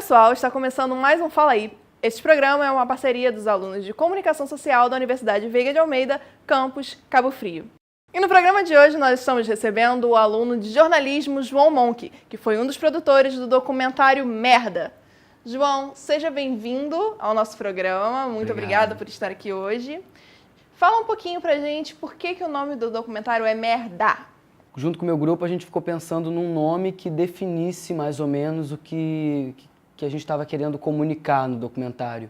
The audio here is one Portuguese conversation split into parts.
pessoal, está começando mais um Fala Aí. Este programa é uma parceria dos alunos de Comunicação Social da Universidade Veiga de Almeida, campus Cabo Frio. E no programa de hoje nós estamos recebendo o aluno de jornalismo João Monk, que foi um dos produtores do documentário Merda. João, seja bem-vindo ao nosso programa, muito obrigada por estar aqui hoje. Fala um pouquinho pra gente por que o nome do documentário é Merda. Junto com o meu grupo, a gente ficou pensando num nome que definisse mais ou menos o que a gente estava querendo comunicar no documentário.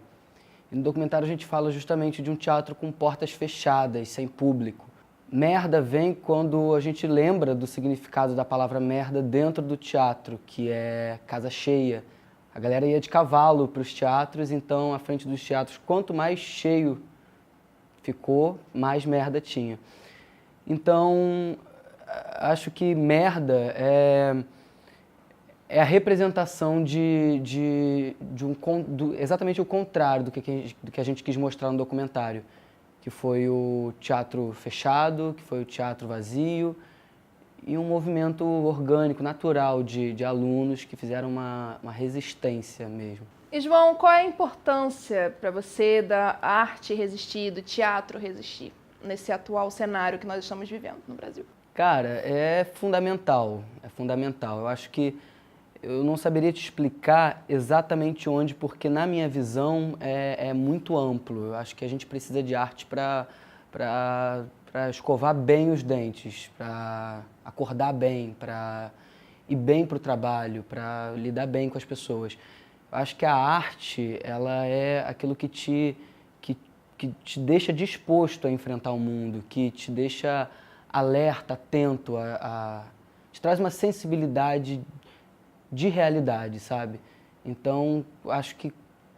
E no documentário a gente fala justamente de um teatro com portas fechadas, sem público. Merda vem quando a gente lembra do significado da palavra merda dentro do teatro, que é casa cheia. A galera ia de cavalo para os teatros, então à frente dos teatros, quanto mais cheio ficou, mais merda tinha. Então, acho que merda é a representação exatamente o contrário do que a gente quis mostrar no documentário, que foi o teatro fechado, que foi o teatro vazio e um movimento orgânico, natural de alunos que fizeram uma resistência mesmo. E João, qual é a importância para você da arte resistir, do teatro resistir, nesse atual cenário que nós estamos vivendo no Brasil? Cara, é fundamental, é fundamental. Eu acho que eu não saberia te explicar exatamente onde, porque na minha visão é muito amplo. Eu acho que a gente precisa de arte para escovar bem os dentes, para acordar bem, para ir bem para o trabalho, para lidar bem com as pessoas. Eu acho que a arte, ela é aquilo que te deixa disposto a enfrentar o mundo, que te deixa alerta, atento, te traz uma sensibilidade de realidade, sabe? Então, acho que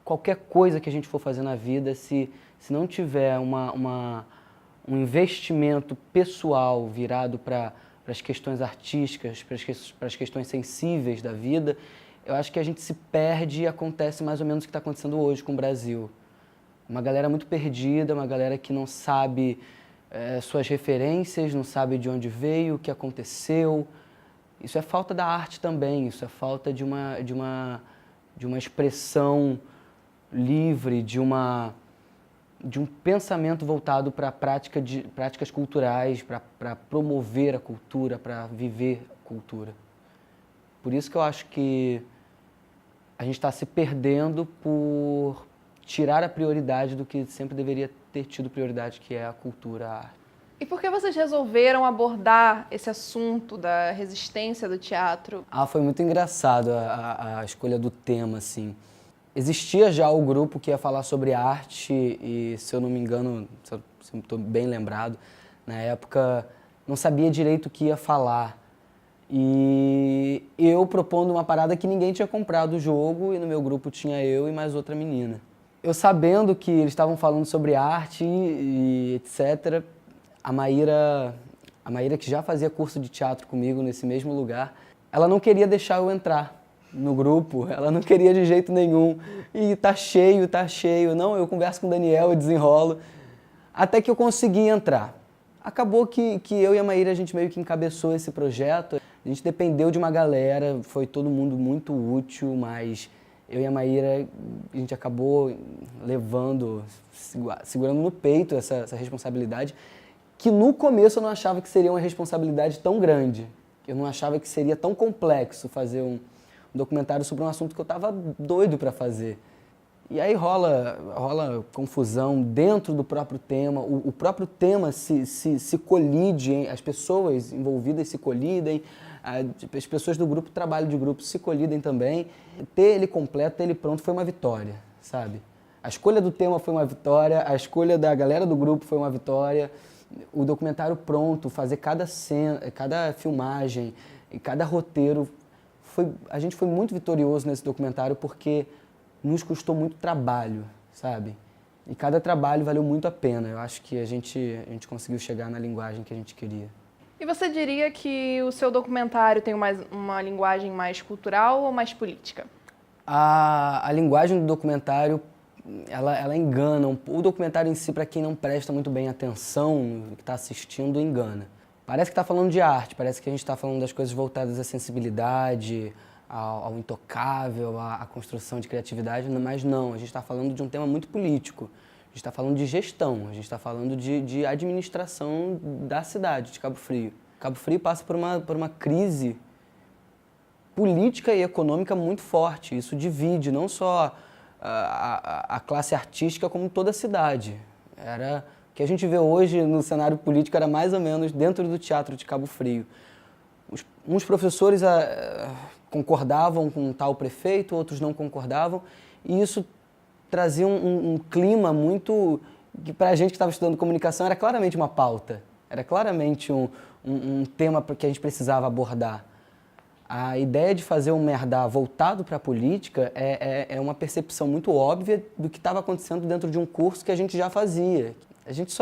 qualquer coisa que a gente for fazer na vida, se não tiver um investimento pessoal virado para as questões artísticas, para as questões sensíveis da vida, eu acho que a gente se perde e acontece mais ou menos o que está acontecendo hoje com o Brasil. Uma galera muito perdida, uma galera que não sabe suas referências, não sabe de onde veio, o que aconteceu. Isso é falta da arte também, isso é falta de uma expressão livre, de um pensamento voltado para práticas culturais, para promover a cultura, para viver a cultura. Por isso que eu acho que a gente está se perdendo por tirar a prioridade do que sempre deveria ter tido prioridade, que é a cultura, a arte. E por que vocês resolveram abordar esse assunto da resistência do teatro? Foi muito engraçado a escolha do tema, assim. Existia já o grupo que ia falar sobre arte e, se eu não me engano, se eu estou bem lembrado, na época não sabia direito o que ia falar. E eu propondo uma parada que ninguém tinha comprado o jogo e no meu grupo tinha eu e mais outra menina. Eu sabendo que eles estavam falando sobre arte e etc., a Maíra, que já fazia curso de teatro comigo nesse mesmo lugar, ela não queria deixar eu entrar no grupo, ela não queria de jeito nenhum. E tá cheio. Não, eu converso com o Daniel, eu desenrolo. Até que eu consegui entrar. Acabou que eu e a Maíra, a gente meio que encabeçou esse projeto. A gente dependeu de uma galera, foi todo mundo muito útil, mas eu e a Maíra, a gente acabou segurando no peito essa responsabilidade, que no começo eu não achava que seria uma responsabilidade tão grande. Eu não achava que seria tão complexo fazer um documentário sobre um assunto que eu estava doido para fazer. E aí rola confusão dentro do próprio tema, o próprio tema se colide, as pessoas envolvidas se colidem, as pessoas do grupo, trabalho de grupo, se colidem também. Ter ele completo, ter ele pronto foi uma vitória, sabe? A escolha do tema foi uma vitória, a escolha da galera do grupo foi uma vitória, o documentário pronto, fazer cada cena, cada filmagem e cada roteiro, a gente foi muito vitorioso nesse documentário porque nos custou muito trabalho, sabe? E cada trabalho valeu muito a pena. Eu acho que a gente conseguiu chegar na linguagem que a gente queria. E você diria que o seu documentário tem uma linguagem mais cultural ou mais política? A linguagem do documentário, ela engana. O documentário em si, para quem não presta muito bem atenção no que está assistindo, engana. Parece que está falando de arte, parece que a gente está falando das coisas voltadas à sensibilidade, ao intocável, à construção de criatividade, mas não, a gente está falando de um tema muito político. A gente está falando de gestão, a gente está falando de administração da cidade de Cabo Frio. Cabo Frio passa por uma crise política e econômica muito forte. Isso divide não só a classe artística, como toda a cidade. O que a gente vê hoje no cenário político era mais ou menos dentro do Teatro de Cabo Frio. Uns professores concordavam com tal prefeito, outros não concordavam, e isso trazia um clima muito... que para a gente que estava estudando comunicação era claramente uma pauta, era claramente um tema que a gente precisava abordar. A ideia de fazer um Merdá voltado para a política é uma percepção muito óbvia do que estava acontecendo dentro de um curso que a gente já fazia. A gente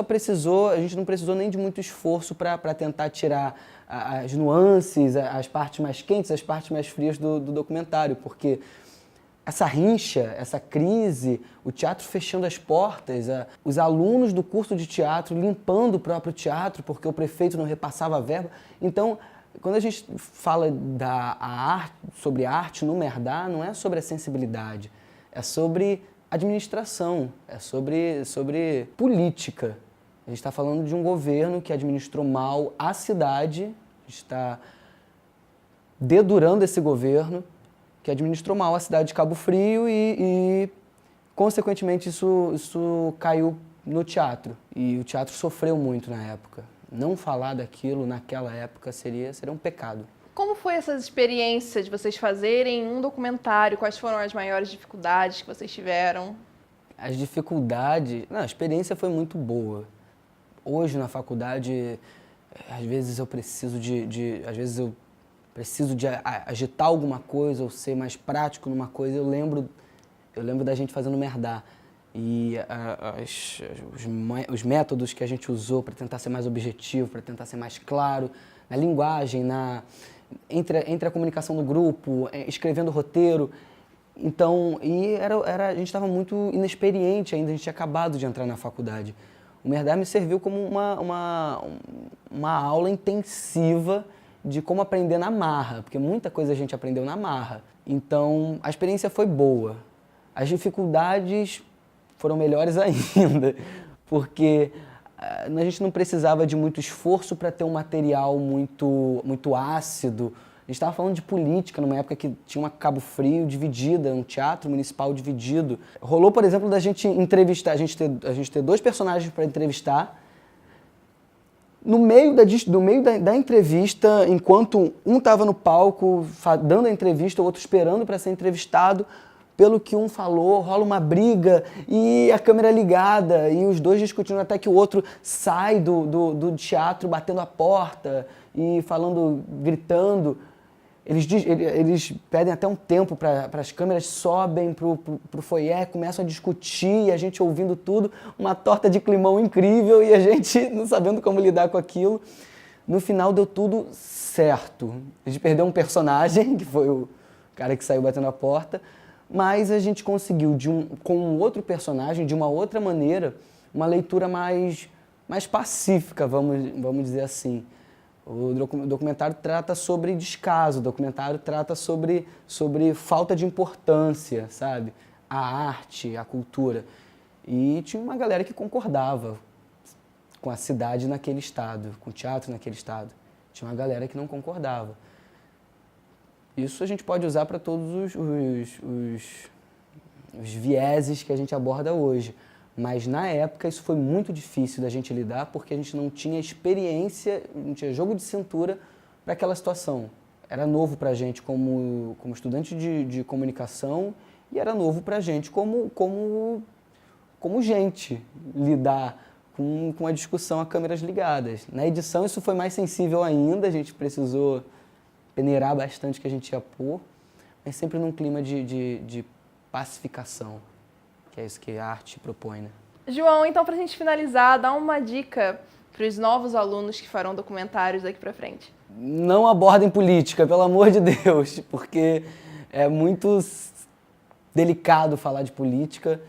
não precisou nem de muito esforço para tentar tirar as nuances, as partes mais quentes, as partes mais frias do documentário, porque essa rincha, essa crise, o teatro fechando as portas, os alunos do curso de teatro limpando o próprio teatro porque o prefeito não repassava a verba. Então, quando a gente fala sobre arte no Merdá, não é sobre a sensibilidade, é sobre administração, é sobre política. A gente está falando de um governo que administrou mal a cidade, a gente está dedurando esse governo, que administrou mal a cidade de Cabo Frio e consequentemente, isso caiu no teatro. E o teatro sofreu muito na época. Não falar daquilo naquela época seria um pecado. Como foi essa experiência de vocês fazerem um documentário? Quais foram as maiores dificuldades que vocês tiveram? As dificuldades... Não, a experiência foi muito boa. Hoje, na faculdade, às vezes eu preciso de agitar alguma coisa ou ser mais prático numa coisa. Eu lembro da gente fazendo Merdá. E os métodos que a gente usou para tentar ser mais objetivo, para tentar ser mais claro, na linguagem, entre a comunicação do grupo, escrevendo roteiro. Então, a gente estava muito inexperiente ainda, a gente tinha acabado de entrar na faculdade. O Merdá me serviu como uma aula intensiva de como aprender na marra, porque muita coisa a gente aprendeu na marra. Então, a experiência foi boa. As dificuldades foram melhores ainda, porque a gente não precisava de muito esforço para ter um material muito ácido. A gente estava falando de política numa época que tinha uma Cabo Frio dividida, um teatro municipal dividido. Rolou, por exemplo, da gente entrevistar, a gente ter dois personagens para entrevistar. No meio da entrevista, enquanto um estava no palco dando a entrevista, o outro esperando para ser entrevistado, pelo que um falou, rola uma briga e a câmera ligada e os dois discutindo até que o outro sai do teatro batendo a porta e gritando. Eles pedem até um tempo para as câmeras sobem pro foyer, começam a discutir e a gente ouvindo tudo, uma torta de climão incrível e a gente não sabendo como lidar com aquilo. No final deu tudo certo. A gente perdeu um personagem, que foi o cara que saiu batendo a porta, mas a gente conseguiu, com um outro personagem, de uma outra maneira, uma leitura mais pacífica, vamos dizer assim. O documentário trata sobre descaso, o documentário trata sobre falta de importância, sabe? A arte, a cultura. E tinha uma galera que concordava com a cidade naquele estado, com o teatro naquele estado. Tinha uma galera que não concordava. Isso a gente pode usar para todos os vieses que a gente aborda hoje. Mas, na época, isso foi muito difícil da gente lidar porque a gente não tinha experiência, não tinha jogo de cintura para aquela situação. Era novo para a gente como estudante de comunicação e era novo para a gente como gente lidar com a discussão a câmeras ligadas. Na edição, isso foi mais sensível ainda, a gente precisou peneirar bastante o que a gente ia pôr, mas sempre num clima de pacificação. Que é isso que a arte propõe, né? João, então, para a gente finalizar, dá uma dica para os novos alunos que farão documentários daqui para frente. Não abordem política, pelo amor de Deus, porque é muito delicado falar de política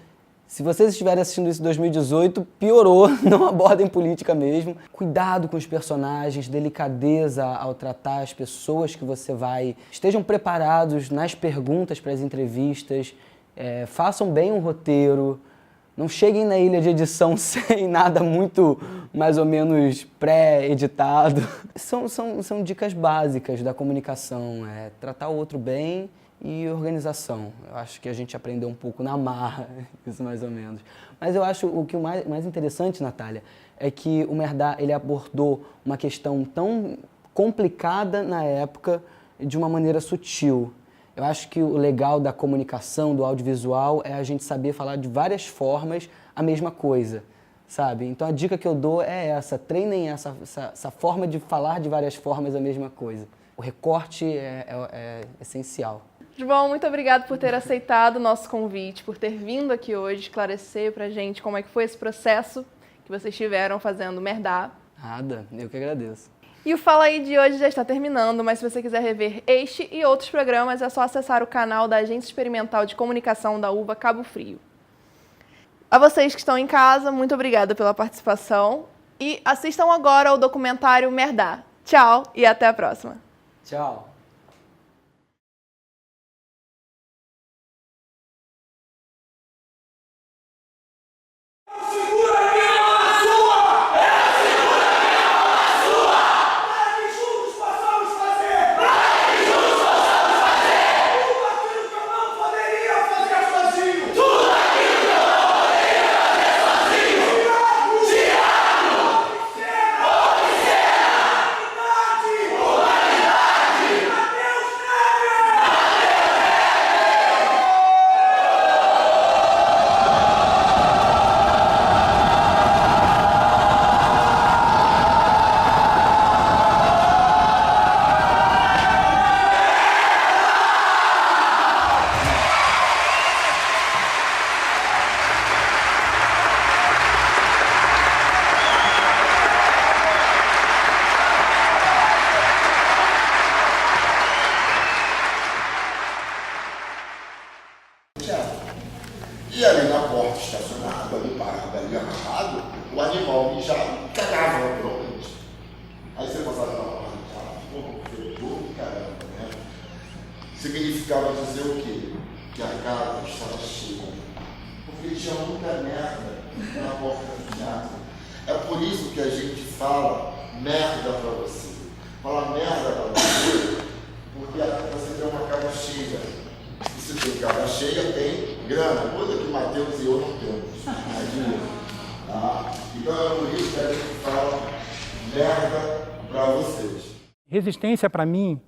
Se vocês estiverem assistindo isso em 2018, piorou, não abordem política mesmo. Cuidado com os personagens, delicadeza ao tratar as pessoas que você vai. Estejam preparados nas perguntas para as entrevistas, façam bem um roteiro, não cheguem na ilha de edição sem nada muito mais ou menos pré-editado. São dicas básicas da comunicação, tratar o outro bem e organização. Eu acho que a gente aprendeu um pouco na marra, isso mais ou menos. Mas eu acho o que o mais interessante, Natália, é que o Merdá ele abordou uma questão tão complicada na época de uma maneira sutil. Eu acho que o legal da comunicação, do audiovisual, é a gente saber falar de várias formas a mesma coisa, sabe? Então a dica que eu dou é essa, treinem essa forma de falar de várias formas a mesma coisa. O recorte é essencial. João, muito obrigado por ter aceitado o nosso convite, por ter vindo aqui hoje esclarecer pra gente como é que foi esse processo que vocês tiveram fazendo Merdá. Nada, eu que agradeço. E o Fala Aí de hoje já está terminando, mas se você quiser rever este e outros programas, é só acessar o canal da Agência Experimental de Comunicação da UVA Cabo Frio. A vocês que estão em casa, muito obrigada pela participação e assistam agora ao documentário Merdá. Tchau e até a próxima. Tchau. E ali na porta estacionada, ali parado, ali amarrado, o animal mijava e cagava naturalmente. Aí você passava na porta e falava, pô, caramba, né? Significava dizer o quê? Que a casa estava cheia. Porque tinha muita merda na porta do teatro. É por isso que a gente fala merda pra você. Fala merda pra você, porque você tem uma casa cheia. E se tem casa cheia, tem grana, coisa que Mateus e eu não temos. É dinheiro. Tá? Então é por isso que a gente fala merda pra vocês. Resistência, para mim,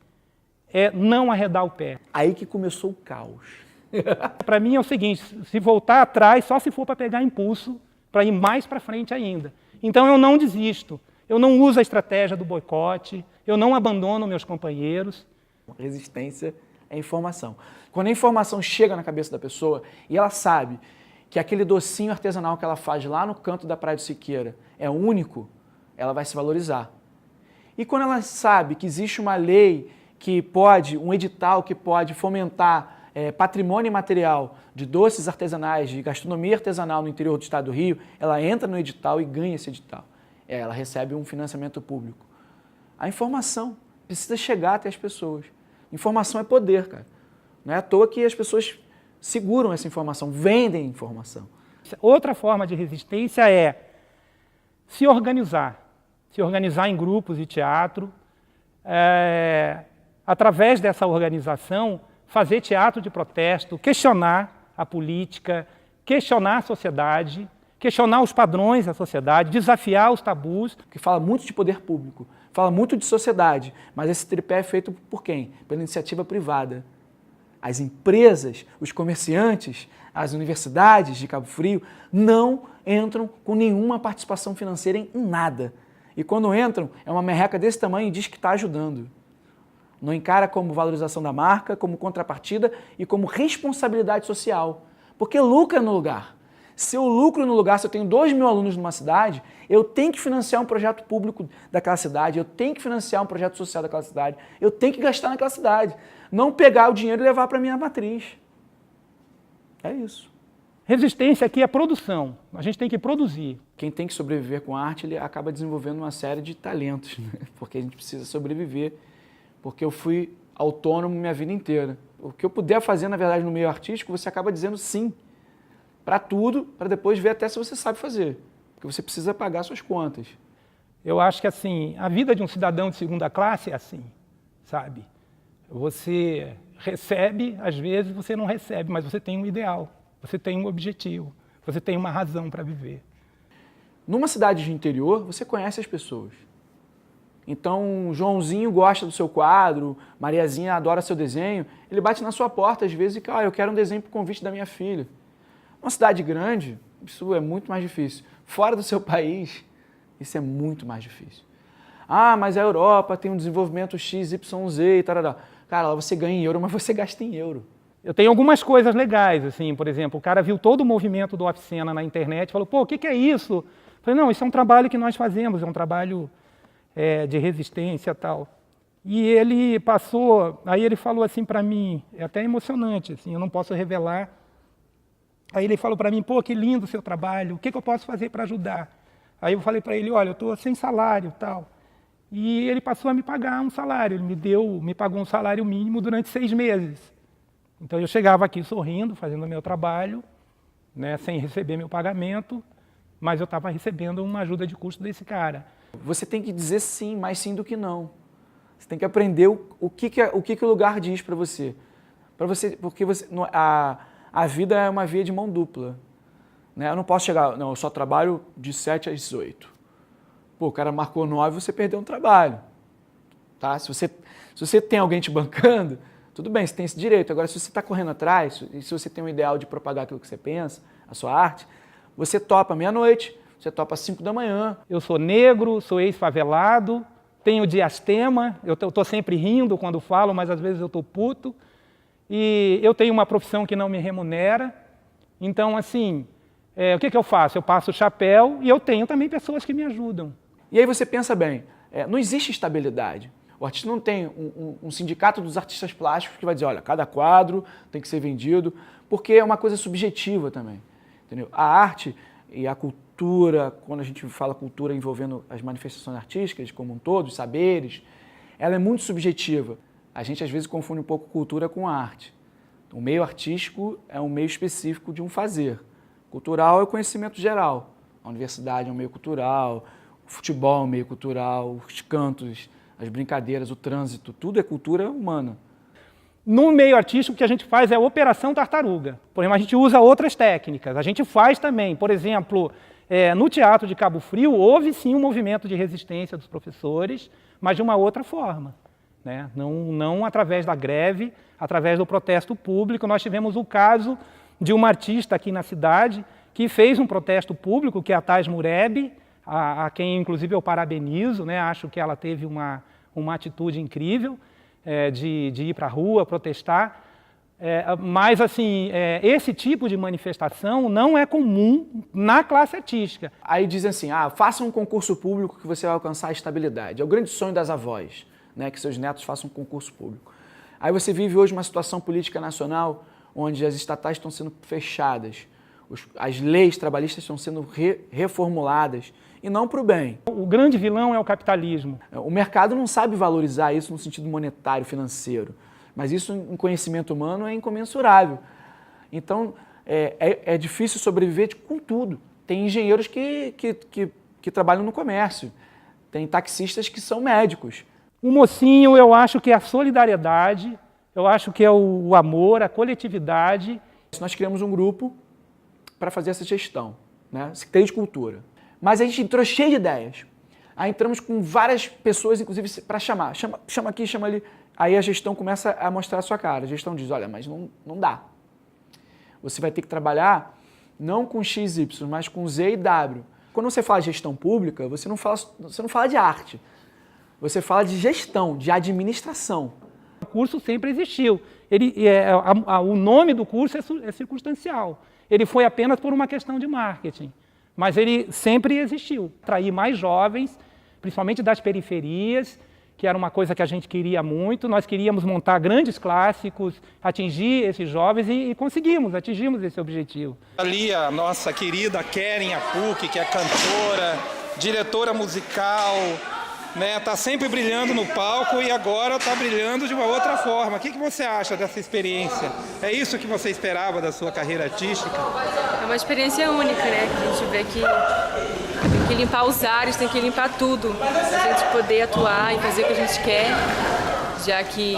é não arredar o pé. Aí que começou o caos. Para mim é o seguinte, se voltar atrás, só se for para pegar impulso, para ir mais para frente ainda. Então eu não desisto, eu não uso a estratégia do boicote, eu não abandono meus companheiros. Resistência é informação. Quando a informação chega na cabeça da pessoa e ela sabe que aquele docinho artesanal que ela faz lá no canto da Praia do Siqueira é único, ela vai se valorizar. E quando ela sabe que existe uma lei que pode, um edital que pode fomentar patrimônio imaterial de doces artesanais, de gastronomia artesanal no interior do estado do Rio, ela entra no edital e ganha esse edital. Ela recebe um financiamento público. A informação precisa chegar até as pessoas. Informação é poder, cara. Não é à toa que as pessoas seguram essa informação, vendem informação. Outra forma de resistência é se organizar em grupos de teatro, através dessa organização, fazer teatro de protesto, questionar a política, questionar a sociedade, questionar os padrões da sociedade, desafiar os tabus. Que fala muito de poder público, fala muito de sociedade, mas esse tripé é feito por quem? Pela iniciativa privada. As empresas, os comerciantes, as universidades de Cabo Frio não entram com nenhuma participação financeira em nada. E quando entram, é uma merreca desse tamanho e diz que está ajudando. Não encara como valorização da marca, como contrapartida e como responsabilidade social. Porque lucra no lugar. Se eu lucro no lugar, se eu tenho 2.000 alunos numa cidade, eu tenho que financiar um projeto público daquela cidade, eu tenho que financiar um projeto social daquela cidade, eu tenho que gastar naquela cidade. Não pegar o dinheiro e levar para a minha matriz. É isso. Resistência aqui é produção. A gente tem que produzir. Quem tem que sobreviver com arte, ele acaba desenvolvendo uma série de talentos, né? Porque a gente precisa sobreviver. Porque eu fui autônomo minha vida inteira. O que eu puder fazer, na verdade, no meio artístico, você acaba dizendo sim para tudo, para depois ver até se você sabe fazer. Porque você precisa pagar suas contas. Eu acho que assim, a vida de um cidadão de segunda classe é assim, sabe? Você recebe, às vezes você não recebe, mas você tem um ideal. Você tem um objetivo, você tem uma razão para viver. Numa cidade de interior, você conhece as pessoas. Então, Joãozinho gosta do seu quadro, Mariazinha adora seu desenho, ele bate na sua porta às vezes e fala, eu quero um desenho para o convite da minha filha. Numa cidade grande, isso é muito mais difícil. Fora do seu país, isso é muito mais difícil. Ah, mas a Europa tem um desenvolvimento XYZ e tal. Cara, lá você ganha em euro, mas você gasta em euro. Eu tenho algumas coisas legais, assim, por exemplo, o cara viu todo o movimento do Oficena na internet e falou, pô, o que é isso? Eu falei, não, isso é um trabalho que nós fazemos, é um trabalho de resistência e tal. E ele passou, aí ele falou assim para mim, é até emocionante, assim, eu não posso revelar. Aí ele falou para mim, pô, que lindo o seu trabalho, o que eu posso fazer para ajudar? Aí eu falei para ele, olha, eu estou sem salário e tal. E ele passou a me pagar um salário, ele me pagou um salário mínimo durante 6 meses. Então eu chegava aqui sorrindo, fazendo o meu trabalho, né, sem receber meu pagamento, mas eu estava recebendo uma ajuda de custo desse cara. Você tem que dizer sim, mais sim do que não. Você tem que aprender o que o lugar diz para você. Porque a vida é uma via de mão dupla. Né? Eu não posso chegar, não, eu só trabalho de 7 às 18. Pô, o cara marcou 9, você perdeu um trabalho. Tá? Se você tem alguém te bancando, tudo bem, você tem esse direito. Agora, se você está correndo atrás, e se você tem um ideal de propagar aquilo que você pensa, a sua arte, você topa meia-noite, você topa às 5 da manhã. Eu sou negro, sou ex-favelado, tenho diastema, eu estou sempre rindo quando falo, mas às vezes eu estou puto. E eu tenho uma profissão que não me remunera. Então, assim, o que eu faço? Eu passo o chapéu e eu tenho também pessoas que me ajudam. E aí você pensa bem, não existe estabilidade. O artista não tem um sindicato dos artistas plásticos que vai dizer, olha, cada quadro tem que ser vendido, porque é uma coisa subjetiva também. Entendeu? A arte e a cultura, quando a gente fala cultura envolvendo as manifestações artísticas como um todo, os saberes, ela é muito subjetiva. A gente às vezes confunde um pouco cultura com arte. O meio artístico é um meio específico de um fazer. Cultural é o conhecimento geral. A universidade é um meio cultural, o futebol é um meio cultural, os cantos, as brincadeiras, o trânsito, tudo é cultura humana. No meio artístico, o que a gente faz é a operação tartaruga. Por exemplo, a gente usa outras técnicas. A gente faz também, por exemplo, no Teatro de Cabo Frio, houve sim um movimento de resistência dos professores, mas de uma outra forma. Né? Não através da greve, através do protesto público. Nós tivemos o caso de uma artista aqui na cidade que fez um protesto público, que é a Thais Mureb, a quem inclusive eu parabenizo, né? Acho que ela teve uma atitude incrível de ir para a rua, protestar. Mas assim, esse tipo de manifestação não é comum na classe artística. Aí dizem assim, faça um concurso público que você vai alcançar a estabilidade. É o grande sonho das avós, né? Que seus netos façam um concurso público. Aí você vive hoje uma situação política nacional onde as estatais estão sendo fechadas, as leis trabalhistas estão sendo reformuladas, e não para o bem. O grande vilão é o capitalismo. O mercado não sabe valorizar isso no sentido monetário, financeiro, mas isso em conhecimento humano é incomensurável. Então, é difícil sobreviver com tudo. Tem engenheiros que trabalham no comércio, tem taxistas que são médicos. O mocinho, eu acho que é a solidariedade, eu acho que é o amor, a coletividade. Nós criamos um grupo para fazer essa gestão, né? Secretaria de Cultura. Mas a gente entrou cheio de ideias. Aí entramos com várias pessoas, inclusive, para chamar. Chama aqui, chama ali. Aí a gestão começa a mostrar a sua cara. A gestão diz, olha, mas não dá. Você vai ter que trabalhar não com XY, mas com Z e W. Quando você fala de gestão pública, você não fala de arte. Você fala de gestão, de administração. O curso sempre existiu. O nome do curso é circunstancial. Ele foi apenas por uma questão de marketing. Mas ele sempre existiu. Atrair mais jovens, principalmente das periferias, que era uma coisa que a gente queria muito. Nós queríamos montar grandes clássicos, atingir esses jovens e conseguimos, atingimos esse objetivo. Ali a nossa querida Keren Apuc, que é cantora, diretora musical, né, tá sempre brilhando no palco e agora está brilhando de uma outra forma. O que você acha dessa experiência? É isso que você esperava da sua carreira artística? É uma experiência única, né? Que a gente vê que tem que limpar os ares, tem que limpar tudo, para a gente poder atuar e fazer o que a gente quer, já que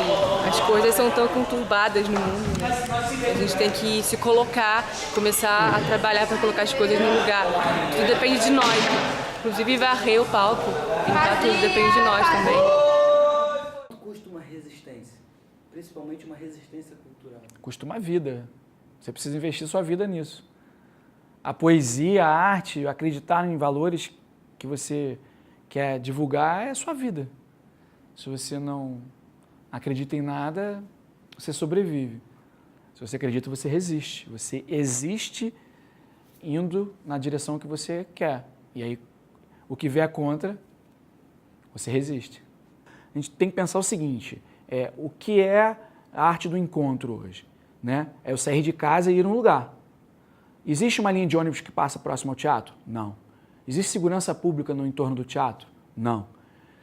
as coisas são tão conturbadas no mundo, né? A gente tem que se colocar, começar a trabalhar para colocar as coisas no lugar. Tudo depende de nós, né? Inclusive varrer o palco, limpar tudo depende de nós também. Quanto custa uma resistência? Principalmente uma resistência cultural. Custa uma vida. Você precisa investir sua vida nisso. A poesia, a arte, acreditar em valores que você quer divulgar é a sua vida. Se você não acredita em nada, você sobrevive. Se você acredita, você resiste. Você existe indo na direção que você quer. E aí, o que vier contra, você resiste. A gente tem que pensar o seguinte, o que é a arte do encontro hoje? Né? É eu sair de casa e ir a um lugar. Existe uma linha de ônibus que passa próximo ao teatro? Não. Existe segurança pública no entorno do teatro? Não.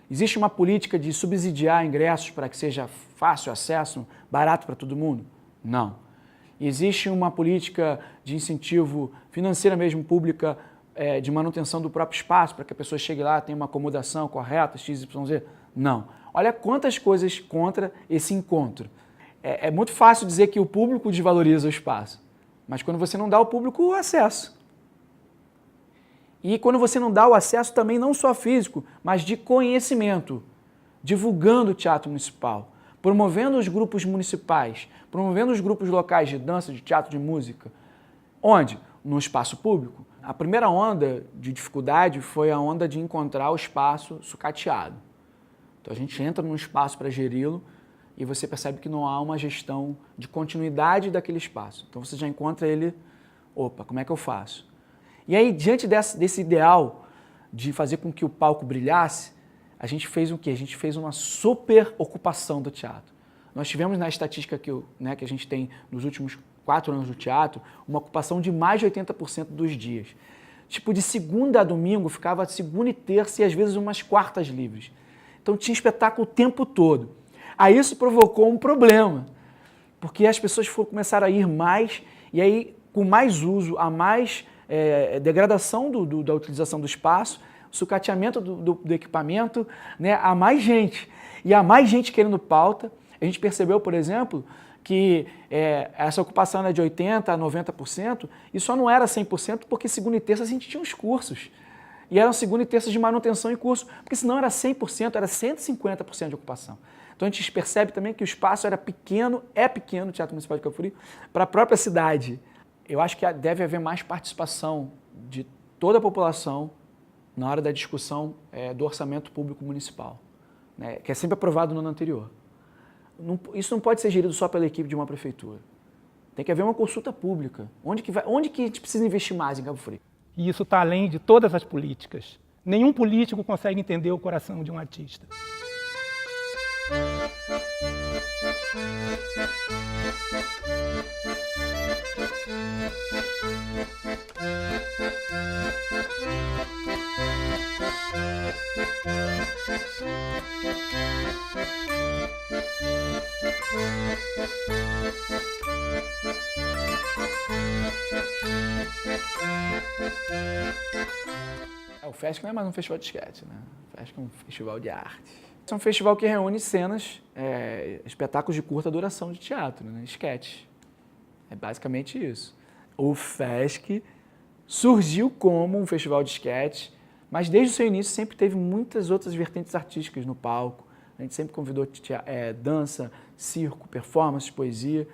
Existe uma política de subsidiar ingressos para que seja fácil acesso, barato para todo mundo? Não. Existe uma política de incentivo financeira mesmo pública de manutenção do próprio espaço para que a pessoa chegue lá, tenha uma acomodação correta, XYZ? Não. Olha quantas coisas contra esse encontro. É muito fácil dizer que o público desvaloriza o espaço, mas quando você não dá ao público o acesso. E quando você não dá o acesso também não só físico, mas de conhecimento, divulgando o teatro municipal, promovendo os grupos municipais, promovendo os grupos locais de dança, de teatro, de música. Onde? No espaço público. A primeira onda de dificuldade foi a onda de encontrar o espaço sucateado. Então a gente entra num espaço para geri-lo e você percebe que não há uma gestão de continuidade daquele espaço. Então você já encontra ele, opa, como é que eu faço? E aí, diante desse ideal de fazer com que o palco brilhasse, a gente fez o quê? A gente fez uma super ocupação do teatro. Nós tivemos na estatística que a gente tem nos últimos 4 anos do teatro, uma ocupação de mais de 80% dos dias. Tipo, de segunda a domingo, ficava segunda e terça e às vezes umas quartas livres. Então tinha espetáculo o tempo todo. Aí isso provocou um problema, porque as pessoas começaram a ir mais, e aí com mais uso, a mais degradação da utilização do espaço, sucateamento do equipamento, né, a mais gente. E a mais gente querendo pauta. A gente percebeu, por exemplo, que essa ocupação era de 80% a 90%, e só não era 100% porque segunda e terça a gente tinha os cursos. E eram segunda e terça de manutenção e curso, porque senão era 100%, era 150% de ocupação. Então a gente percebe também que o espaço era pequeno, é pequeno, o Teatro Municipal de Cabo Frio, para a própria cidade. Eu acho que deve haver mais participação de toda a população na hora da discussão do orçamento público municipal, né, que é sempre aprovado no ano anterior. Isso não pode ser gerido só pela equipe de uma prefeitura. Tem que haver uma consulta pública. Onde que a gente precisa investir mais em Cabo Frio? E isso está além de todas as políticas. Nenhum político consegue entender o coração de um artista. O FESC não é mais um festival de esquete, né? O FESC é um festival de arte. É um festival que reúne cenas, espetáculos de curta duração de teatro, né? Esquete. É basicamente isso. O FESC surgiu como um festival de esquete, mas desde o seu início sempre teve muitas outras vertentes artísticas no palco. A gente sempre convidou dança, circo, performance, poesia.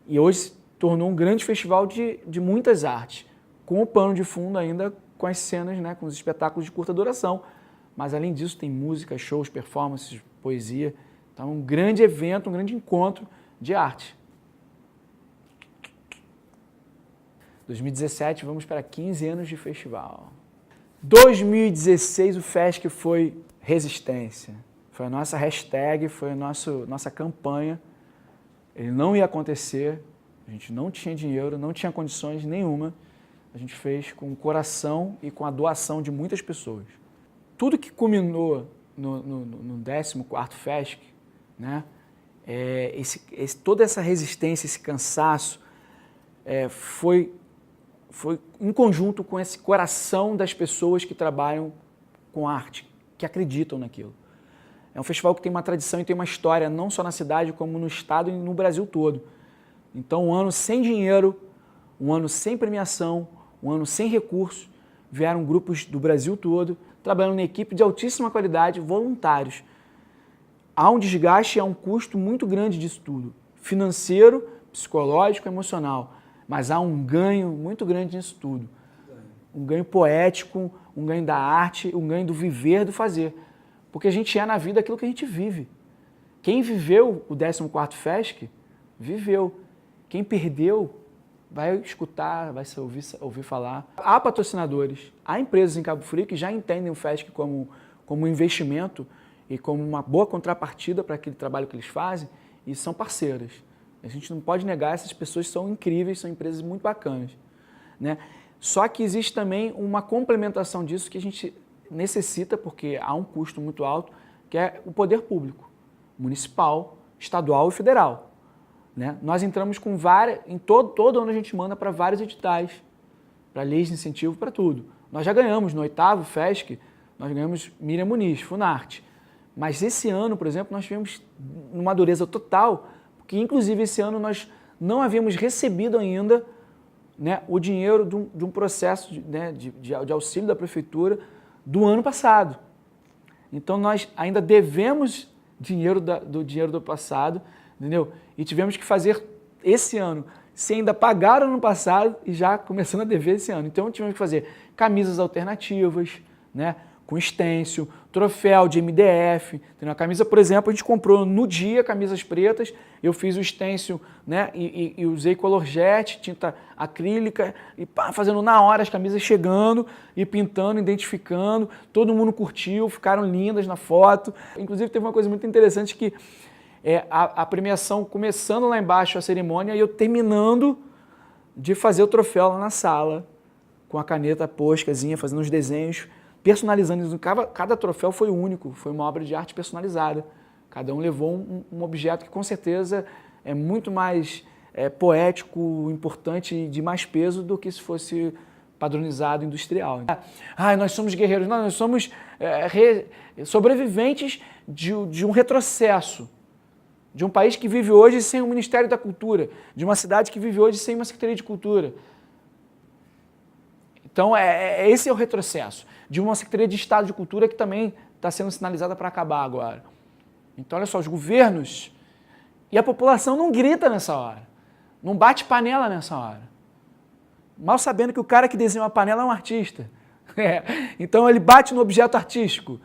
E hoje se tornou um grande festival de muitas artes, com o pano de fundo ainda com as cenas, né, com os espetáculos de curta duração. Mas, além disso, tem música, shows, performances, poesia. Então, é um grande evento, um grande encontro de arte. 2017, vamos para 15 anos de festival. 2016, o FESC foi resistência, foi a nossa hashtag, foi a nossa campanha. Ele não ia acontecer, a gente não tinha dinheiro, não tinha condições nenhuma. A gente fez com o coração e com a doação de muitas pessoas. Tudo que culminou no 14º FESC, né, toda essa resistência, esse cansaço, foi em conjunto com esse coração das pessoas que trabalham com arte, que acreditam naquilo. É um festival que tem uma tradição e tem uma história, não só na cidade, como no estado e no Brasil todo. Então, um ano sem dinheiro, um ano sem premiação, um ano sem recursos, vieram grupos do Brasil todo, trabalhando em equipe de altíssima qualidade, voluntários. Há um desgaste, há um custo muito grande disso tudo, financeiro, psicológico, emocional, mas há um ganho muito grande nisso tudo. Um ganho poético, um ganho da arte, um ganho do viver, do fazer. Porque a gente é na vida aquilo que a gente vive. Quem viveu o 14º FESC, viveu. Quem perdeu, vai escutar, vai se ouvir falar. Há patrocinadores, há empresas em Cabo Frio que já entendem o FESC como um investimento e como uma boa contrapartida para aquele trabalho que eles fazem e são parceiras. A gente não pode negar, essas pessoas são incríveis, são empresas muito bacanas, né? Só que existe também uma complementação disso que a gente necessita, porque há um custo muito alto, que é o poder público, municipal, estadual e federal. Né? Nós entramos com várias, em todo ano a gente manda para vários editais, para leis de incentivo, para tudo. Nós já ganhamos no 8º FESC, nós ganhamos Miriam Muniz, Funarte. Mas esse ano, por exemplo, nós tivemos uma dureza total, porque inclusive esse ano nós não havíamos recebido ainda, né, o dinheiro de um processo de auxílio da prefeitura do ano passado. Então nós ainda devemos dinheiro do dinheiro do passado, entendeu? E tivemos que fazer esse ano, se ainda pagaram no passado e já começando a dever esse ano. Então tivemos que fazer camisas alternativas, né, com stencil, troféu de MDF. Entendeu? A camisa, por exemplo, a gente comprou no dia camisas pretas, eu fiz o stencil, né, e usei color jet, tinta acrílica, e fazendo na hora as camisas chegando e pintando, identificando. Todo mundo curtiu, ficaram lindas na foto. Inclusive teve uma coisa muito interessante que a premiação começando lá embaixo, a cerimônia, e eu terminando de fazer o troféu lá na sala, com a caneta poscazinha, fazendo os desenhos, personalizando. Cada troféu foi único, foi uma obra de arte personalizada. Cada um levou um objeto que com certeza é muito mais poético, importante e de mais peso do que se fosse padronizado, industrial. Nós somos guerreiros. Não, nós somos sobreviventes de um retrocesso. De um país que vive hoje sem o Ministério da Cultura, de uma cidade que vive hoje sem uma Secretaria de Cultura. Então, esse é o retrocesso, de uma Secretaria de Estado de Cultura que também está sendo sinalizada para acabar agora. Então, olha só, os governos e a população não grita nessa hora, não bate panela nessa hora. Mal sabendo que o cara que desenha uma panela é um artista. Então, ele bate no objeto artístico.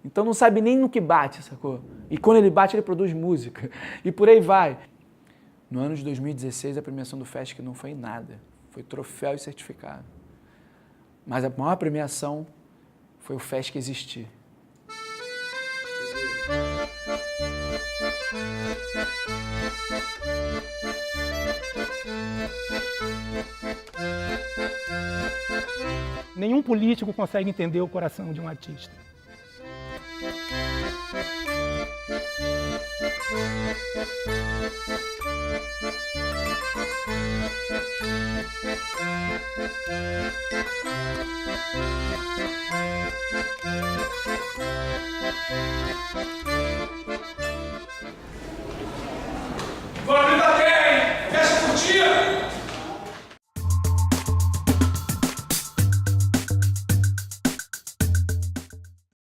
Então não sabe nem no que bate, sacou? E quando ele bate, ele produz música. E por aí vai. No ano de 2016, a premiação do FESC não foi em nada. Foi troféu e certificado. Mas a maior premiação foi o FESC existir. Nenhum político consegue entender o coração de um artista.